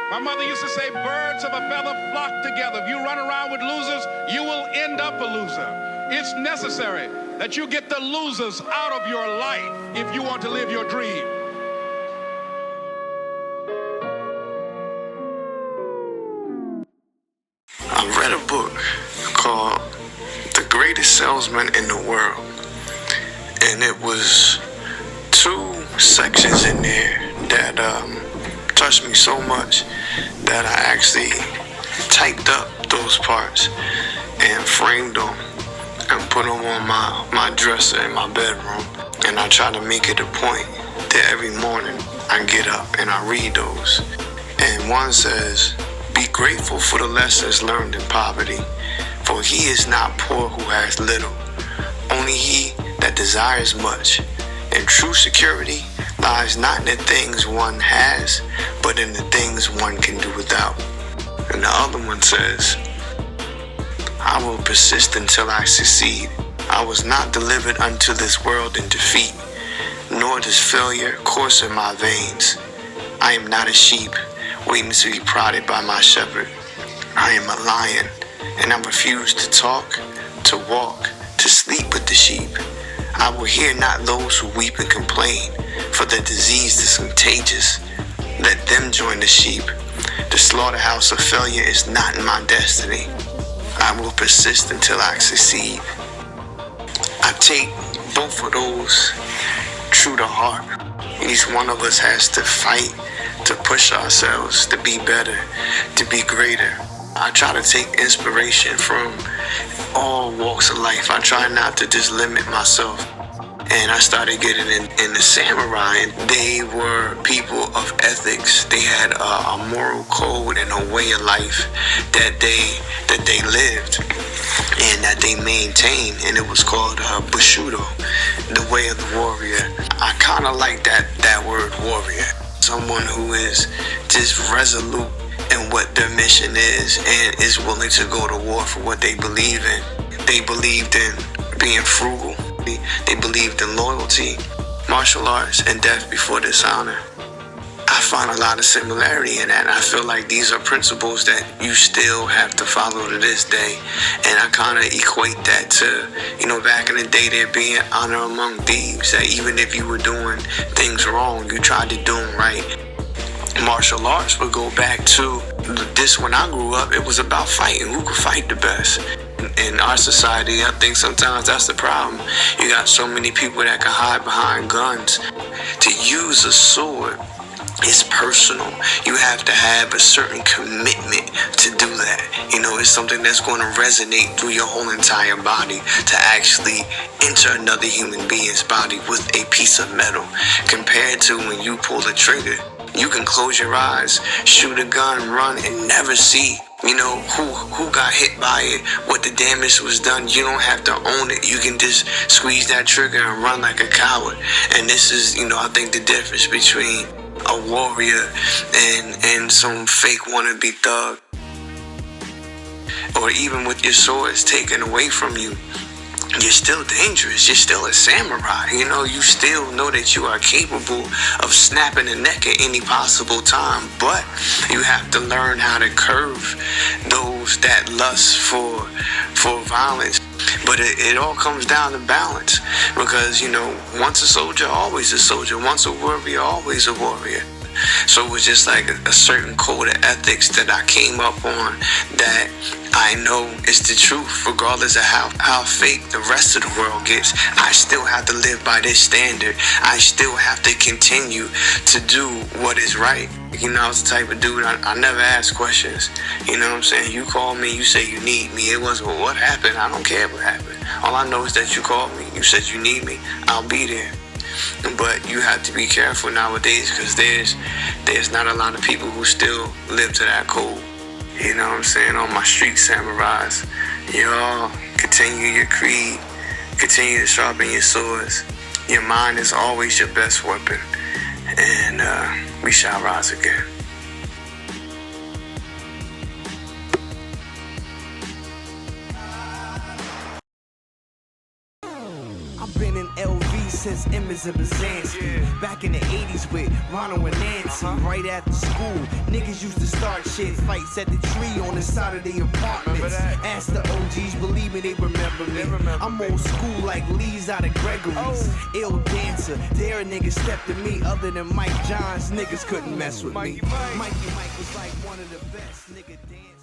My mother used to say, birds of a feather flock together. If you run around with losers, you will end up a loser. It's necessary that you get the losers out of your life if you want to live your dream. I read a book called The Greatest Salesman in the World, and it was 2 sections in there that touched me so much that I actually typed up those parts and framed them and put them on my dresser in my bedroom. And I try to make it a point that every morning I get up and I read those. And one says, "Be grateful for the lessons learned in poverty, for he is not poor who has little, only he that desires much. And true security lies not in the things one has, but in the things one can do without." And the other one says, "I will persist until I succeed. I was not delivered unto this world in defeat, nor does failure course in my veins. I am not a sheep waiting to be prodded by my shepherd. I am a lion, and I refuse to talk, to walk, to sleep with the sheep. I will hear not those who weep and complain, for the disease is contagious. Let them join the sheep. The slaughterhouse of failure is not in my destiny. I will persist until I succeed." I take both of those true to heart. Each one of us has to fight to push ourselves, to be better, to be greater. I try to take inspiration from all walks of life. I try not to just limit myself. And I started getting in the samurai, and they were people of ethics. They had a moral code and a way of life that they lived and that they maintained, and it was called Bushido, the way of the warrior. I kind of like that word warrior, someone who is just resolute in what their mission is and is willing to go to war for what they believe in. They believed in being frugal. They believed in loyalty, martial arts, and death before dishonor. I find a lot of similarity in that, and I feel like these are principles that you still have to follow to this day. And I kind of equate that to, back in the day there being honor among thieves, that even if you were doing things wrong, you tried to do them right. Martial arts would go back to this. When I grew up, it was about fighting. Who could fight the best? In our society, I think sometimes that's the problem. You got so many people that can hide behind guns. To use a sword is personal. You have to have a certain commitment to do that. It's something that's going to resonate through your whole entire body to actually enter another human being's body with a piece of metal. Compared to when you pull the trigger, you can close your eyes, shoot a gun, run, and never see who got hit by it, what the damage was done. You don't have to own it. You can just squeeze that trigger and run like a coward. And this is, I think the difference between a warrior and some fake wannabe thug. Or even with your swords taken away from you, you're still dangerous. You're still a samurai. You still know that you are capable of snapping the neck at any possible time. But you have to learn how to curve those that lust for violence. But it all comes down to balance. Because, once a soldier, always a soldier. Once a warrior, always a warrior. So it was just like a certain code of ethics that I came up on that I know is the truth, regardless of how fake the rest of the world gets. I still have to live by this standard. I still have to continue to do what is right. I was the type of dude, I never ask questions. You know what I'm saying? You call me, you say you need me. It wasn't, well, what happened? I don't care what happened. All I know is that you called me. You said you need me. I'll be there. But you have to be careful nowadays because there's not a lot of people who still live to that code. You know what I'm saying? On my street samurais, y'all continue your creed, continue to sharpen your swords. Your mind is always your best weapon, and we shall rise again. I've been in LVs since Emmons and Bazansky. Back in the 80s with Ronald and Nancy. Right after school, niggas used to start shit. Fights at the tree on the side of the apartments. Ask the OGs, believe me, they remember me. I'm old school like Lee's out of Gregory's. Ill dancer, dare a nigga step to me. Other than Mike Johns, niggas couldn't mess with me. Mikey Mike was like one of the best nigga dance.